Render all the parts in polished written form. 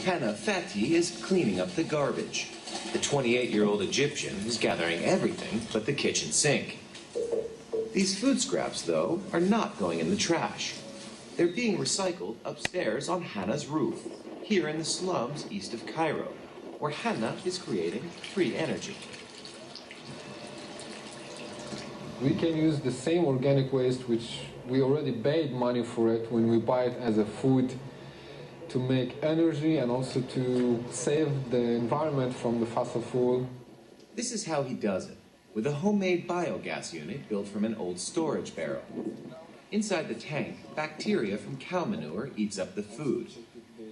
Hanna Fathy is cleaning up the garbage. The 28-year-old Egyptian is gathering everything but the kitchen sink. These food scraps, though, are not going in the trash. They're being recycled upstairs on Hanna's roof, here in the slums east of Cairo, where Hanna is creating free energy. We can use the same organic waste, which we already paid money for it when we buy it as a food, to make energy and also to save the environment from the fossil fuel. This is how he does it, with a homemade biogas unit built from an old storage barrel. Inside the tank, bacteria from cow manure eats up the food.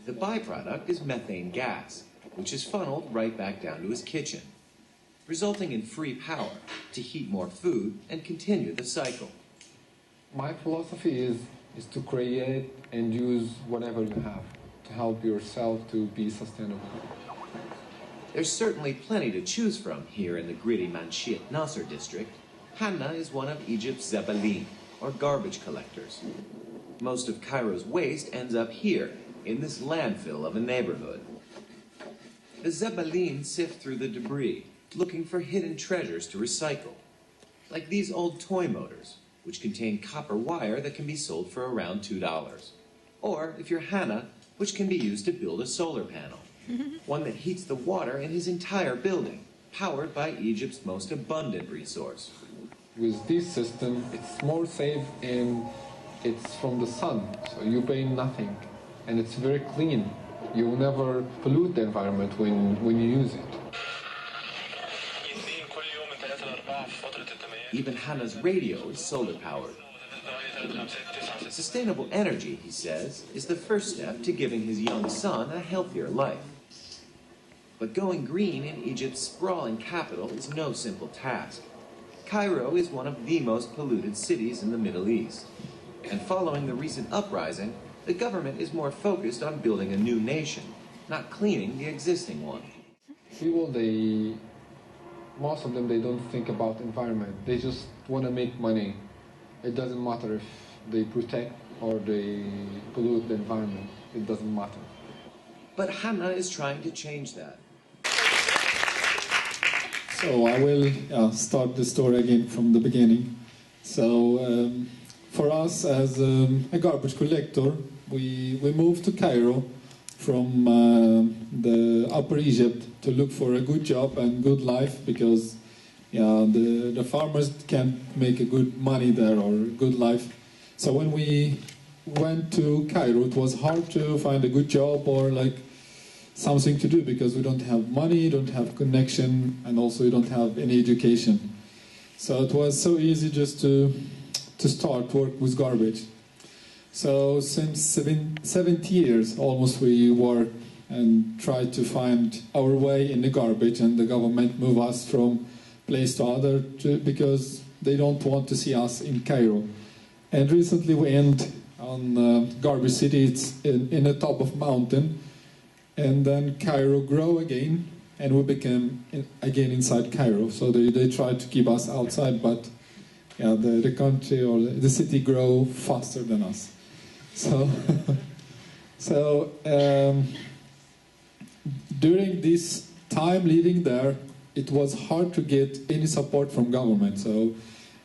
The byproduct is methane gas, which is funneled right back down to his kitchen, resulting in free power to heat more food and continue the cycle. My philosophy is to create and use whatever you have to help yourself to be sustainable. There's certainly plenty to choose from here in the gritty Manshiat Nasser district. Hanna is one of Egypt's zebalin, or garbage collectors. Most of Cairo's waste ends up here, in this landfill of a neighborhood. The zebalin sift through the debris, looking for hidden treasures to recycle, like these old toy motors, which contain copper wire that can be sold for around $2. Or, if you're Hanna, which can be used to build a solar panel, one that heats the water in his entire building, powered by Egypt's most abundant resource. With this system, it's more safe and it's from the sun, so you pay nothing. And it's very clean. You will never pollute the environment when you use it. Even Hanna's radio is solar-powered. Sustainable energy, he says, is the first step to giving his young son a healthier life. But going green in Egypt's sprawling capital is no simple task. Cairo is one of the most polluted cities in the Middle East. And following the recent uprising, the government is more focused on building a new nation, not cleaning the existing one. People, most of them, they don't think about environment. They just want to make money. It doesn't matter if they protect or they pollute the environment. It doesn't matter. But Hanna is trying to change that. So I will start the story again from the beginning. So for us as a garbage collector, we moved to Cairo from the Upper Egypt to look for a good job and good life, because the farmers can't make a good money there or good life. So when we went to Cairo, it was hard to find a good job or like something to do, because we don't have money, don't have connection, and also we don't have any education. So it was so easy just to start work with garbage. So since 70 years almost we work and try to find our way in the garbage, and the government move us from place to other because they don't want to see us in Cairo. And recently we end on Garbage City. It's in the top of mountain, and then Cairo grow again, and we became again inside Cairo. So they try to keep us outside, but the country or the city grow faster than us. So during this time living there, it was hard to get any support from government. So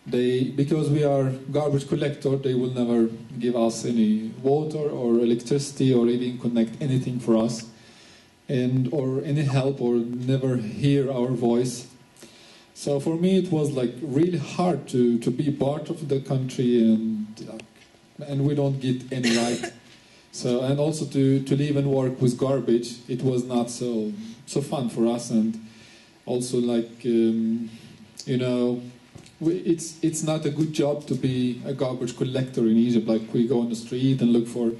because we are garbage collector, they will never give us any water or electricity or even connect anything for us, or any help, or never hear our voice. So for me, it was like really hard to be part of the country, and we don't get any right. So, and also to live and work with garbage, it was not so fun for us. And also, like it's not a good job to be a garbage collector in Egypt. Like, we go on the street and look for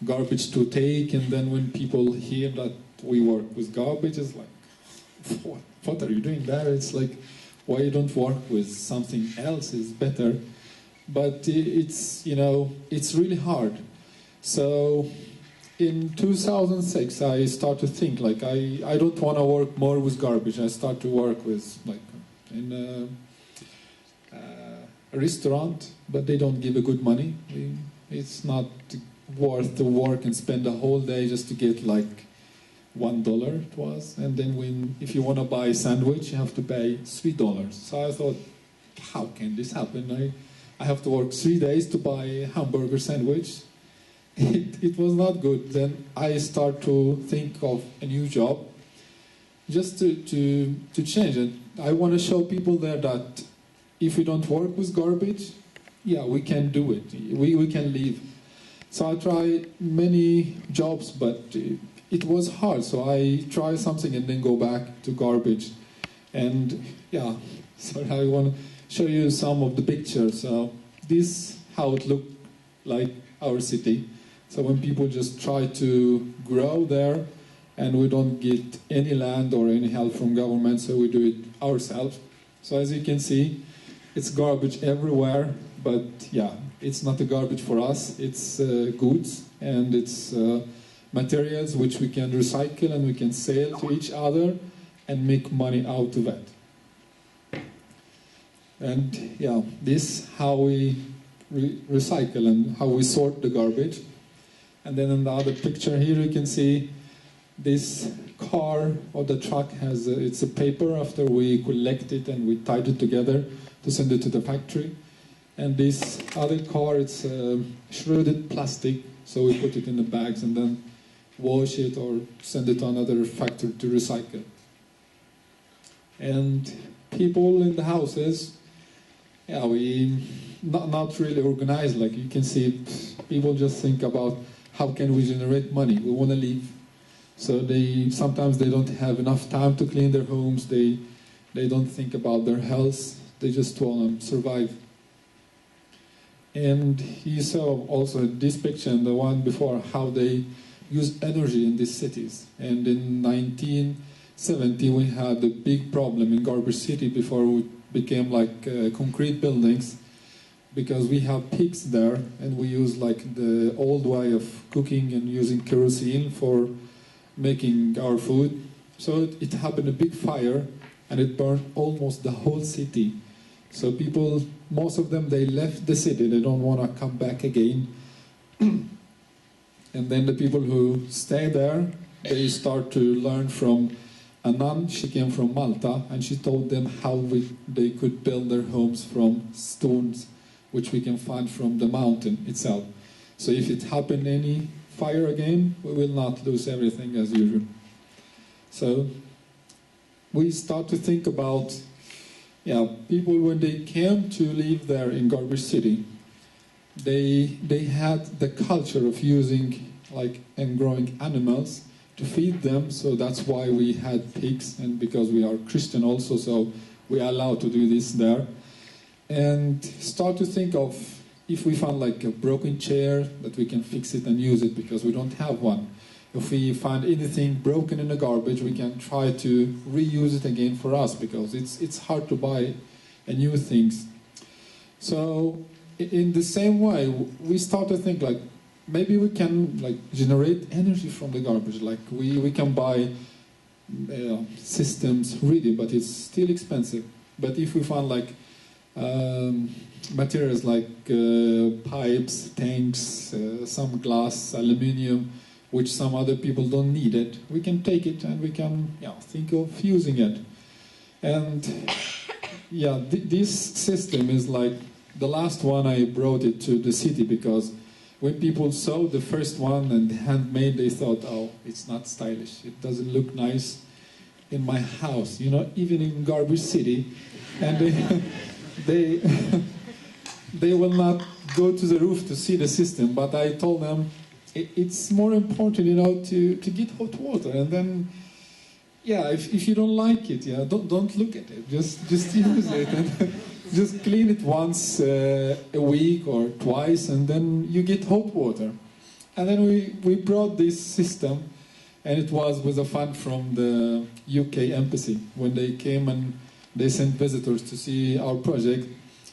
garbage to take, and then when people hear that we work with garbage, it's like, what are you doing there? It's like, why you don't work with something else is better. But it's really hard. So in 2006, I started to think, like, I don't want to work more with garbage. I start to work with, like, in a restaurant, but they don't give a good money. It's not worth the work and spend the whole day just to get like $1 it was, and then if you want to buy a sandwich, you have to pay $3. So I thought, how can this happen? I have to work 3 days to buy a hamburger sandwich. It was not good. Then I start to think of a new job, just to change it. I want to show people there that if we don't work with garbage, yeah, we can do it. We can live. So I tried many jobs, but it was hard. So I try something and then go back to garbage. And yeah, so I want to show you some of the pictures. This how it looked like our city. So when people just try to grow there, and we don't get any land or any help from government, so we do it ourselves. So as you can see, it's garbage everywhere, but yeah, it's not a garbage for us. It's goods, and it's materials which we can recycle and we can sell to each other and make money out of it. And yeah, this how we recycle and how we sort the garbage. And then in the other picture here you can see this car or the truck has it's a paper after we collect it and we tied it together to send it to the factory. And this other car, it's shredded plastic, so we put it in the bags and then wash it or send it to another factory to recycle. And people in the houses, yeah, we not really organized. Like you can see, people just think about how can we generate money. We want to live. So sometimes they don't have enough time to clean their homes. They don't think about their health. They just want to survive. And you saw also this picture and the one before how they use energy in these cities. And in 1970 we had a big problem in Garbage City before we became like concrete buildings, because we have pigs there and we use like the old way of cooking and using kerosene for making our food. So it happened a big fire and it burned almost the whole city. So people, most of them, they left the city. They don't want to come back again. And then the people who stay there, they start to learn from a nun. She came from Malta and she told them how they could build their homes from stones, which we can find from the mountain itself. So if it happened any fire again, we will not lose everything as usual. So we start to think about, yeah, people when they came to live there in Garbage City, they had the culture of using like and growing animals to feed them. So that's why we had pigs, and because we are Christian also, so we are allowed to do this there. And start to think of if we find like a broken chair, that we can fix it and use it because we don't have one. If we find anything broken in the garbage, we can try to reuse it again for us, because it's hard to buy new things. So in the same way, we start to think like maybe we can like generate energy from the garbage. Like we can buy systems really, but it's still expensive. But if we find like materials like pipes, tanks, some glass, aluminium, which some other people don't need it, we can take it and we can think of using it. And yeah, this system is like the last one I brought it to the city, because when people saw the first one and handmade, they thought, oh, it's not stylish, it doesn't look nice in my house, even in Garbage City. And they will not go to the roof to see the system. But I told them it's more important, to get hot water, and then if you don't like it, don't look at it. Just use it and just clean it once a week or twice, and then you get hot water. And then we brought this system, and it was with a fund from the UK embassy. When they came and they sent visitors to see our project,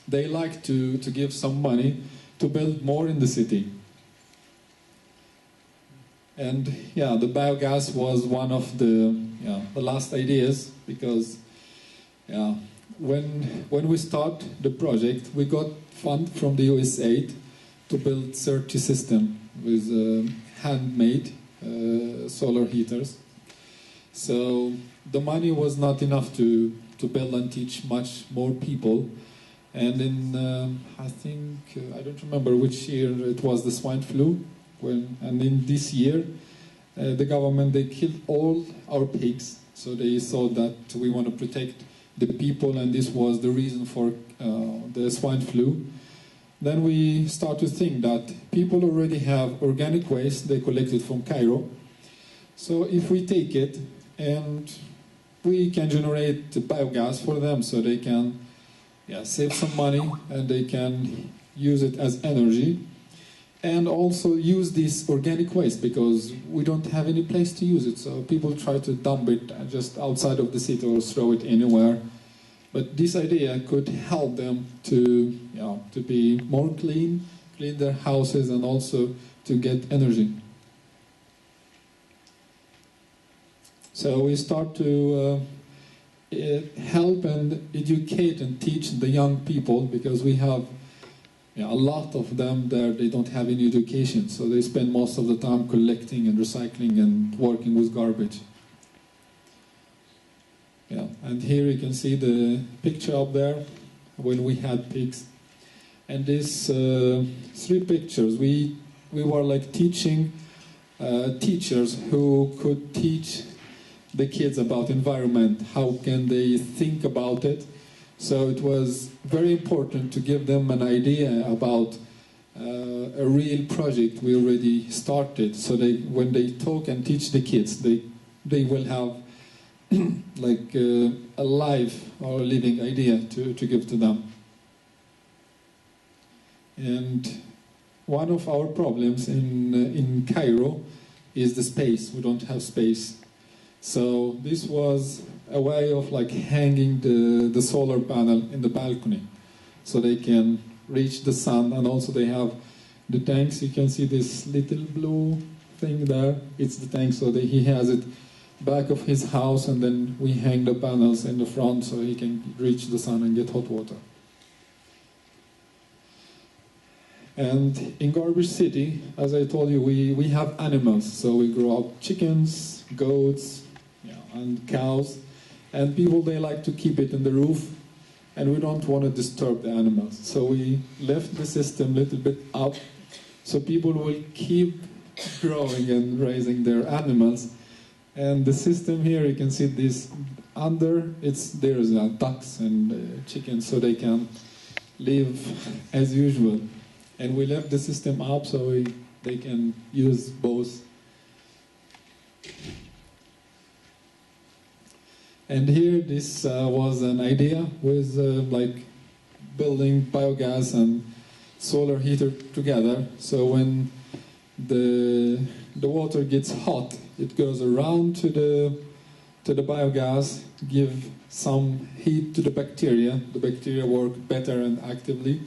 they like to give some money to build more in the city. And the biogas was one of the last ideas, because when we start the project, we got fund from the USAID to build 30 system with handmade solar heaters. So the money was not enough to build and teach much more people. And in, I think, I don't remember which year it was, the swine flu. And in this year, the government, they killed all our pigs. So they thought that we want to protect the people, and this was the reason for the swine flu. Then we start to think that people already have organic waste they collected from Cairo. So if we take it and we can generate biogas for them, so they can save some money and they can use it as energy, and also use this organic waste because we don't have any place to use it. So people try to dump it just outside of the city or throw it anywhere. But this idea could help them to be more clean their houses, and also to get energy. So we start to help and educate and teach the young people, because we have a lot of them there, they don't have any education, so they spend most of the time collecting and recycling and working with garbage. Yeah, and here you can see the picture up there when we had pigs. And these 3 pictures, we were like teaching teachers who could teach the kids about environment, how can they think about it. So it was very important to give them an idea about a real project we already started, so when they talk and teach the kids, they will have like a live or a living idea to give to them. And one of our problems in Cairo is the space. We don't have space. So this was a way of like hanging the solar panel in the balcony, so they can reach the sun. And also they have the tanks. You can see this little blue thing there. It's the tank, so that he has it back of his house, and then we hang the panels in the front so he can reach the sun and get hot water. And in Garbage City, as I told you, we have animals. So we grow up chickens, goats, and cows. And people, they like to keep it in the roof, and we don't want to disturb the animals. So we left the system a little bit up, so people will keep growing and raising their animals. And the system here, you can see this under, there's ducks and chickens, so they can live as usual. And we left the system up so they can use both. And here, this was an idea with like building biogas and solar heater together. So when the water gets hot, it goes around to the biogas, give some heat to the bacteria. The bacteria work better and actively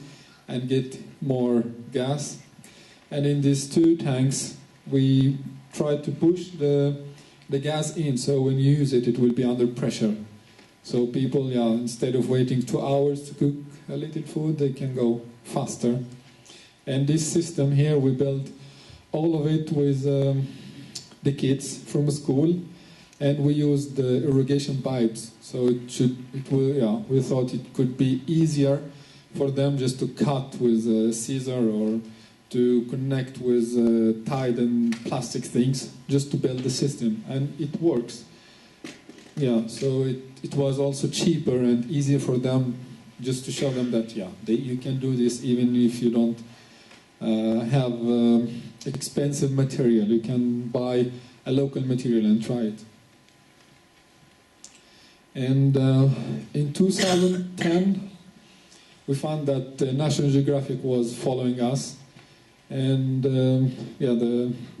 and get more gas. And in these 2 tanks, we try to push the gas in, so when you use it, it will be under pressure. So people, instead of waiting 2 hours to cook a little food, they can go faster. And this system here, we built all of it with the kids from school, and we used the irrigation pipes. So we thought it could be easier for them just to cut with a scissor or to connect with tied and plastic things, just to build the system, and it works. So it was also cheaper and easier for them, just to show them that you can do this even if you don't have expensive material. You can buy a local material and try it. And in 2010, we found that National Geographic was following us. And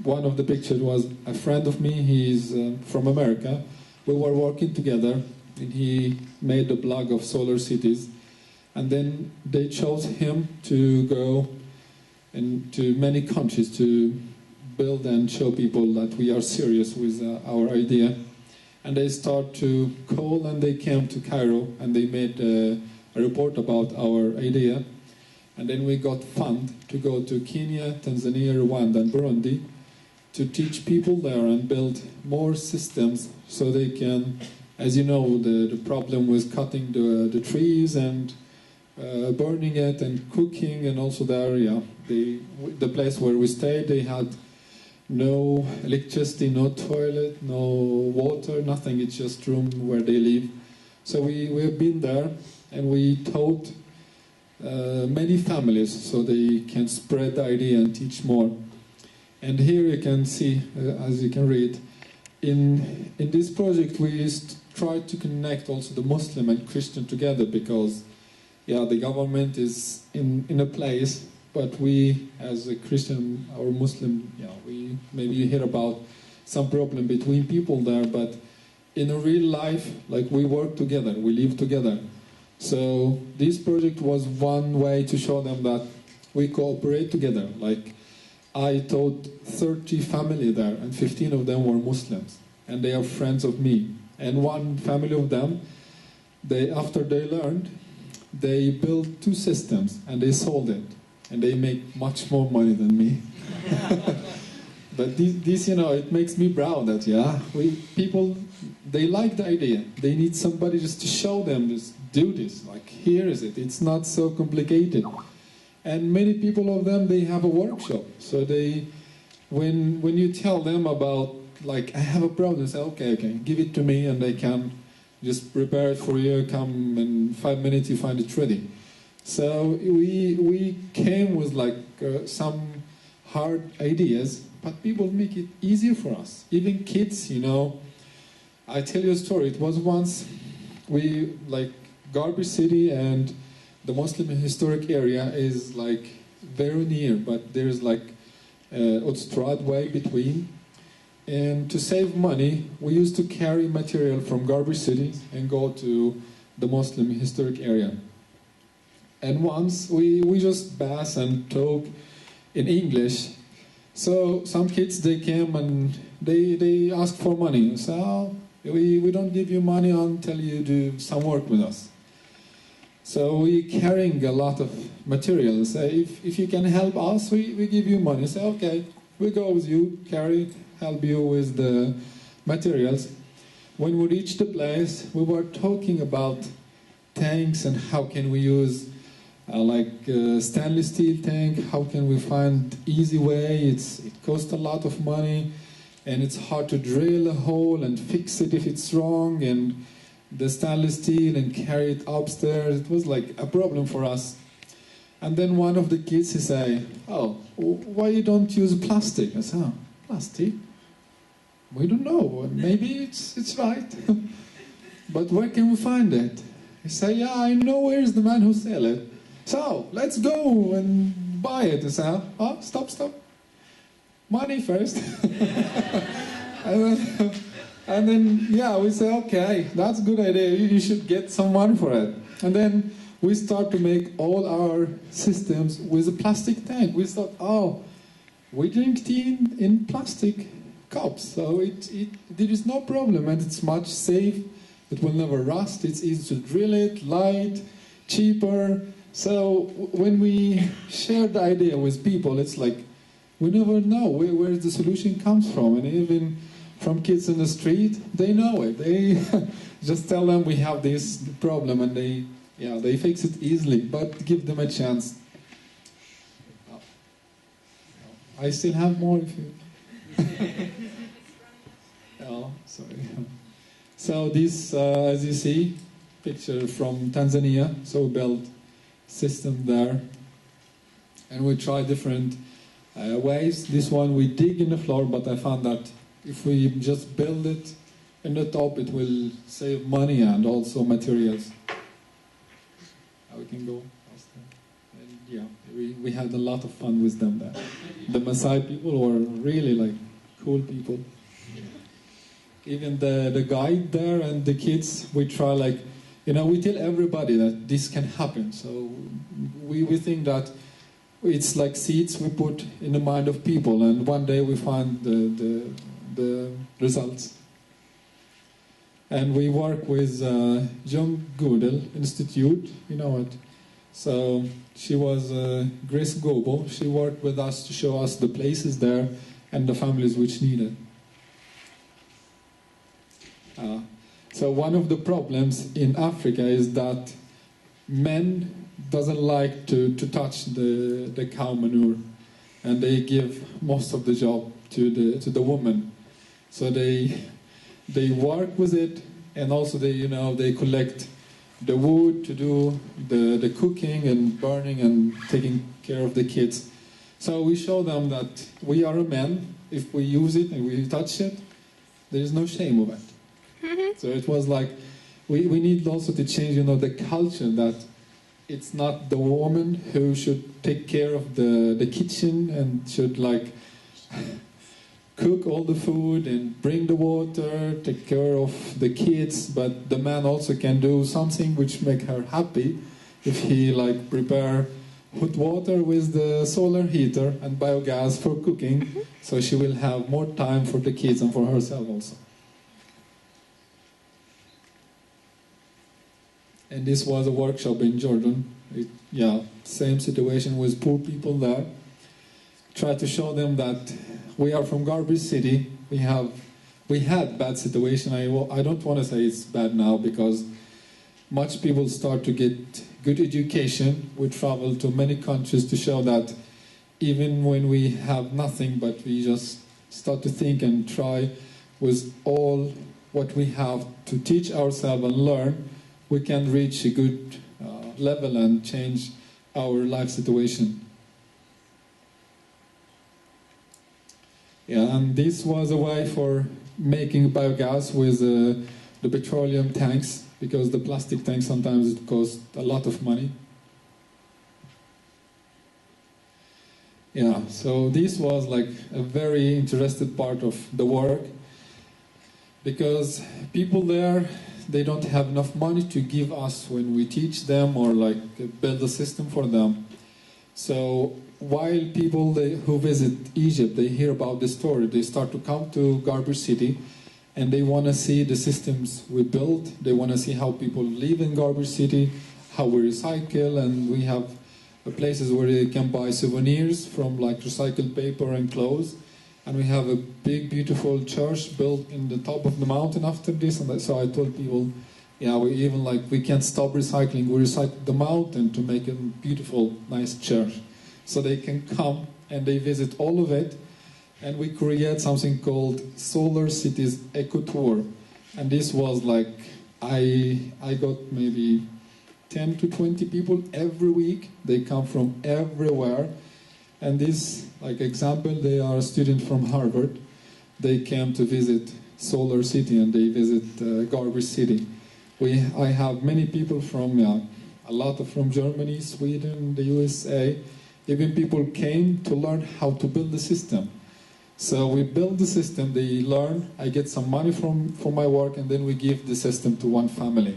one of the pictures was a friend of me. He's from America. We were working together, and he made a blog of solar cities. And then they chose him to go into many countries to build and show people that we are serious with our idea. And they start to call, and they came to Cairo, and they made a report about our idea. And then we got fund to go to Kenya, Tanzania, Rwanda, and Burundi to teach people there and build more systems so they can, as you know, the problem was cutting the trees and burning it and cooking, and also there, yeah, the place where we stayed, they had no electricity, no toilet, no water, nothing. It's just room where they live. So we have been there, and we taught many families so they can spread the idea and teach more. And here you can see, as you can read, in this project we tried to connect also the Muslim and Christian together, because yeah, the government is in a place, but we as a Christian or Muslim, yeah, we maybe hear about some problem between people there, but in a real life, like, we work together, we live together. So this project was one way to show them that we cooperate together. Like, I taught 30 family there, and 15 of them were Muslims, and they are friends of me. And one family of them, after they learned, they built 2 systems, and they sold it, and they make much more money than me. But this, you know, it makes me proud that, yeah, people, they like the idea. They need somebody just to show them, just do this, like, here is it. It's not so complicated. And many people of them, they have a workshop. So when you tell them about, like, I have a problem, they say, okay, give it to me, and they can just prepare it for you, come in 5 minutes, you find it ready. So we came with, like, some hard ideas, but people make it easier for us. Even kids, you know. I tell you a story. It was once, Garbage City and the Muslim historic area is, like, very near, but there's, like, autostrad way between. And to save money, we used to carry material from Garbage City and go to the Muslim historic area. And once we just bass and talk in English. So some kids, they came and they asked for money. So we don't give you money until you do some work with us. So we carrying a lot of materials. If you can help us, we give you money. Say, okay, we go with you, help you with the materials. When we reached the place, we were talking about tanks and how can we use stainless steel tank, how can we find easy way. It costs a lot of money, and it's hard to drill a hole and fix it if it's wrong, and the stainless steel and carry it upstairs. It was like a problem for us. And then one of the kids, he say, oh, why you don't use plastic? I said, oh, plastic? We don't know, maybe it's right. But where can we find it? He say, yeah, I know where's the man who sell it. So, let's go and buy it. I say, oh, stop. Money first. and then, yeah, we say, okay, that's a good idea. You should get some money for it. And then we start to make all our systems with a plastic tank. We thought, oh, we drink tea in plastic cups, so there is no problem, and it's much safe. It will never rust. It's easy to drill it, light, cheaper. So when we share the idea with people, it's like we never know where the solution comes from. And even from kids in the street, they know it. They just tell them we have this problem, and they fix it easily. But give them a chance. I still have more if you... Oh, sorry. So this, as you see, picture from Tanzania. So we built system there, and we try different ways. This one we dig in the floor, but I found that if we just build it in the top, it will save money and also materials. Now we can go faster. And yeah, we had a lot of fun with them there. The Maasai people were really like cool people. Even the guide there and the kids, we try like, we tell everybody that this can happen. So we think that it's like seeds we put in the mind of people, and one day we find the results. And we work with John Goodell Institute, you know it. So she was Grace Gobo. She worked with us to show us the places there, and the families which need it. So one of the problems in Africa is that men doesn't like to touch the cow manure, and they give most of the job to the woman. So they work with it, and also they collect the wood to do the cooking and burning and taking care of the kids. So we show them that we are a man. If we use it and we touch it, there is no shame of it. So it was like, we need also to change, the culture that it's not the woman who should take care of the kitchen and should like cook all the food and bring the water, take care of the kids, but the man also can do something which make her happy if he like prepare hot water with the solar heater and biogas for cooking, so she will have more time for the kids and for herself also. And this was a workshop in Jordan. Same situation with poor people there. Try to show them that we are from garbage city. We had bad situation. I don't want to say it's bad now because much people start to get good education. We travel to many countries to show that even when we have nothing, but we just start to think and try with all what we have to teach ourselves and learn, we can reach a good level and change our life situation. Yeah, and this was a way for making biogas with the petroleum tanks, because the plastic tanks sometimes it costs a lot of money. Yeah, so this was like a very interesting part of the work, because people there, they don't have enough money to give us when we teach them or like build a system for them. So while people who visit Egypt, they hear about the story, they start to come to Garbage City and they want to see the systems we built. They want to see how people live in Garbage City, how we recycle, and we have places where they can buy souvenirs from like recycled paper and clothes. And we have a big, beautiful church built in the top of the mountain after this. And so I told people, yeah, we can't stop recycling. We recycle the mountain to make a beautiful, nice church. So they can come and they visit all of it. And we create something called Solar Cities Eco Tour. And this was like, I got maybe 10 to 20 people every week. They come from everywhere. And this, like example, they are a student from Harvard. They came to visit Solar City and they visit Garbage City. I have many people from, a lot from Germany, Sweden, the USA. Even people came to learn how to build the system. So we build the system, they learn, I get some money for my work, and then we give the system to one family.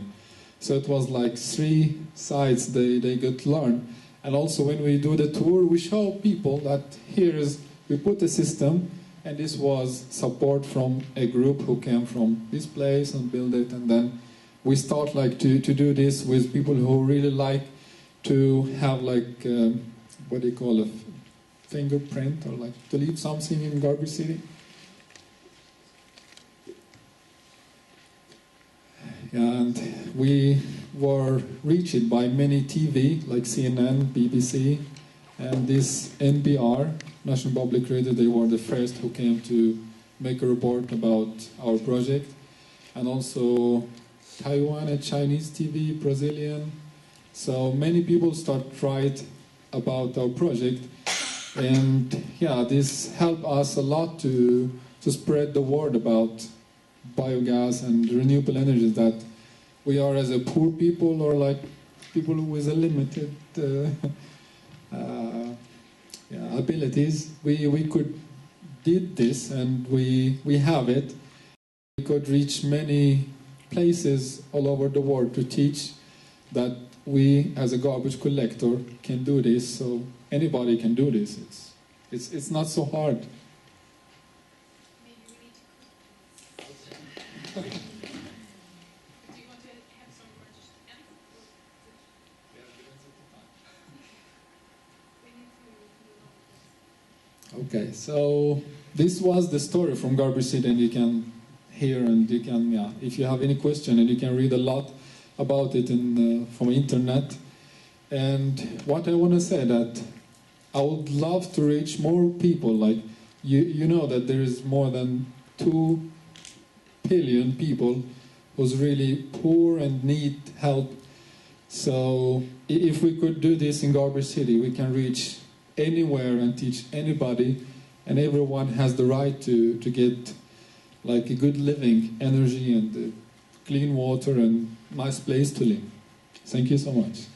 So it was like 3 sides they get to learn. And also when we do the tour, we show people that we put a system, and this was support from a group who came from this place and build it. And then we start like to do this with people who really like to have like, what do you call it, fingerprint, or like to leave something in Garbage City. And we were reached by many TV, like CNN, BBC, and this NPR, National Public Radio. They were the first who came to make a report about our project. And also Taiwan and Chinese TV, Brazilian. So many people start to write about our project. And yeah, this helped us a lot to spread the word about biogas and renewable energies, that we are as a poor people, or like people with a limited abilities, we could did this, and we have it. We could reach many places all over the world to teach that we as a garbage collector can do this, so anybody can do this. It's not so hard. Okay, so this was the story from Garbage City, and you can hear and you can, yeah, if you have any question, and you can read a lot about it from internet. And what I want to say that I would love to reach more people. Like you know that there is more than 2 billion people who's really poor and need help. So if we could do this in Garbage City, we can reach anywhere and teach anybody, and everyone has the right to get like a good living, energy, and clean water and nice place to live. Thank you so much.